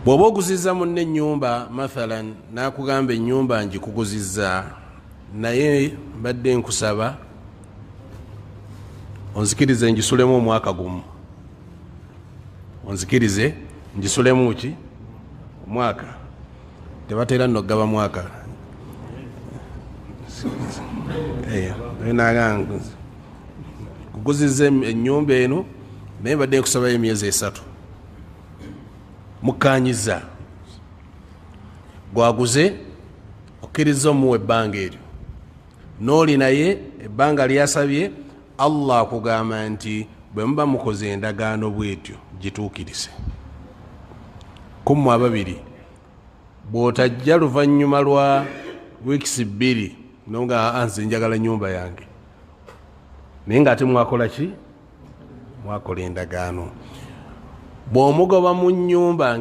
bw'oba oguzizza munne ennyumba mathalan n'akugamba ennyumba ngikuguzizza naye mbadde nkusaba onzikirize ngisulemu omwaka gumu, onzikirize ngisulemu ki omwaka, tebatera nno gaba mwaka kuguzizza ennyumba eno naye mbadde nkusabayo emyezi 3 mukanyiza gwaguze okkiriza omuwa ebbanga eryo n'oli naye ebbanga lyasabye Allah akugamba nti bwe muba mukoze endagaano bwetyo gituukirize. 12 bw'otajja luvannyuma lwa wiikisi 2 nonga anze njagala nyumba yange naye ng'ate mwakola ki? Mwakola endagaano. Bw'omugoba mu nnyumba